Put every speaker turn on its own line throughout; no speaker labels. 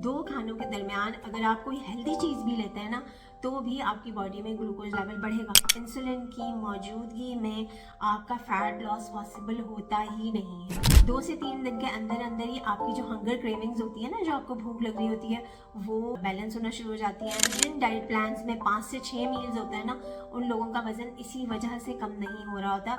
दो खानों के दरमियान अगर आप कोई हेल्दी चीज़ भी लेते हैं ना तो भी आपकी बॉडी में ग्लूकोज लेवल बढ़ेगा। इंसुलिन की मौजूदगी में आपका फैट लॉस पॉसिबल होता ही नहीं है। 2 से 3 दिन के अंदर अंदर ही आपकी जो हंगर क्रेविंग्स होती है ना, जो आपको भूख लग रही होती है, वो बैलेंस होना शुरू हो जाती है। जिन डाइट प्लान्स में 5 से 6 मील्स होते हैं ना, उन लोगों का वजन इसी वजह से कम नहीं हो रहा होता।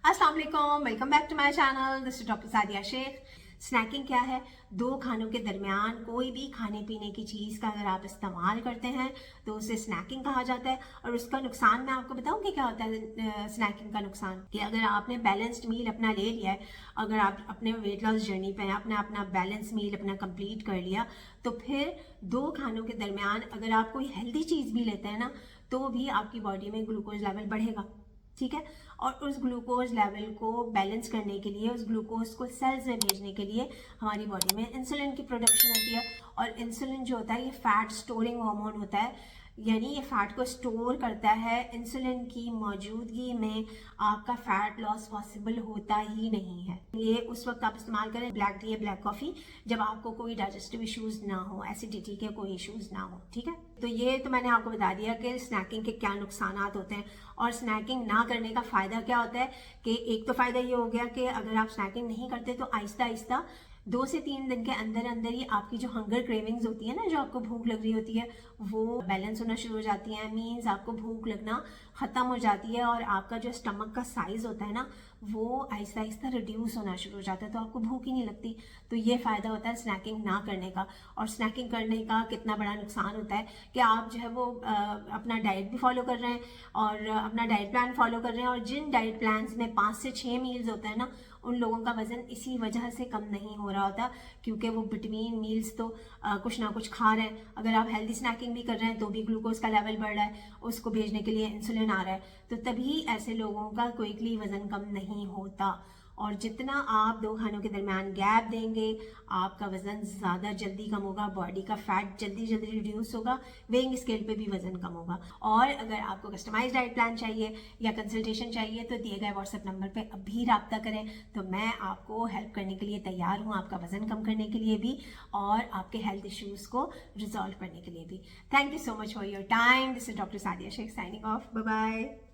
अस्सलाम वालेकुम, welcome back to my channel. This is doctor Sadia Shaikh. Snacking क्या है? दो खानों के दरमियान कोई भी खाने पीने की चीज़ का अगर आप इस्तेमाल करते हैं तो उसे स्नैकिंग कहा जाता है। और उसका नुकसान मैं आपको बताऊं कि क्या होता है। स्नैकिंग का नुकसान कि अगर आपने बैलेंस्ड मील अपना ले लिया है, अगर आप अपने वेट लॉस जर्नी पे हैं, आपने अपना बैलेंस मील अपना कंप्लीट कर लिया, तो फिर दो खानों के दरमियान अगर आप कोई हेल्दी चीज़ भी लेते हैं ना तो भी आपकी बॉडी में ग्लूकोज लेवल बढ़ेगा। ठीक है। और उस ग्लूकोज लेवल को बैलेंस करने के लिए, उस ग्लूकोज को सेल्स में भेजने के लिए हमारी बॉडी में इंसुलिन की प्रोडक्शन होती है। और इंसुलिन जो होता है ये फैट स्टोरिंग हार्मोन होता है, यानी ये फैट को स्टोर करता है। इंसुलिन की मौजूदगी में आपका फैट लॉस पॉसिबल होता ही नहीं है। ये उस वक्त आप इस्तेमाल करें ब्लैक टी या ब्लैक कॉफ़ी जब आपको कोई डाइजेस्टिव इश्यूज ना हो, एसिडिटी के कोई इश्यूज ना हो। ठीक है। तो ये तो मैंने आपको बता दिया कि स्नैकिंग के क्या नुकसान होते हैं और स्नैकिंग ना करने का फ़ायदा क्या होता है। कि एक तो फ़ायदा ये हो गया कि अगर आप स्नैकिंग नहीं करते तो आहिस्ता आहिस्ता 2 से 3 दिन के अंदर अंदर ही आपकी जो हंगर क्रेविंग्स होती है ना, जो आपको भूख लग रही होती है, वो बैलेंस होना शुरू हो जाती है। मीन्स आपको भूख लगना ख़त्म हो जाती है और आपका जो स्टमक का साइज़ होता है ना, वो आहिस्ता आहिस्ता रिड्यूस होना शुरू हो जाता है, तो आपको भूख ही नहीं लगती। तो ये फ़ायदा होता है स्नैकिंग ना करने का। और स्नैकिंग करने का कितना बड़ा नुकसान होता है कि आप जो है वो अपना डाइट भी फॉलो कर रहे हैं और अपना डाइट प्लान फॉलो कर रहे हैं, और जिन डाइट प्लान्स में 5 से 6 मील्स होता है ना, उन लोगों का वजन इसी वजह से कम नहीं हो रहा होता, क्योंकि वो बिटवीन मील्स तो कुछ ना कुछ खा रहे हैं। अगर आप हेल्दी स्नैकिंग भी कर रहे हैं तो भी ग्लूकोज का लेवल बढ़ रहा है, उसको भेजने के लिए इंसुलिन आ रहा है, तो तभी ऐसे लोगों का क्विकली वजन कम नहीं होता। और जितना आप दो खानों के दरमियान गैप देंगे, आपका वजन ज़्यादा जल्दी कम होगा, बॉडी का फैट जल्दी जल्दी रिड्यूस होगा, वेइंग स्केल पे भी वजन कम होगा। और अगर आपको कस्टमाइज्ड डाइट प्लान चाहिए या कंसल्टेशन चाहिए तो दिए गए व्हाट्सएप नंबर पे अभी रब्ता करें, तो मैं आपको हेल्प करने के लिए तैयार हूँ, आपका वजन कम करने के लिए भी और आपके हेल्थ इश्यूज़ को रिजॉल्व करने के लिए भी। Thank you so much for your time. This is doctor Sadia Shaikh signing off. Bye bye.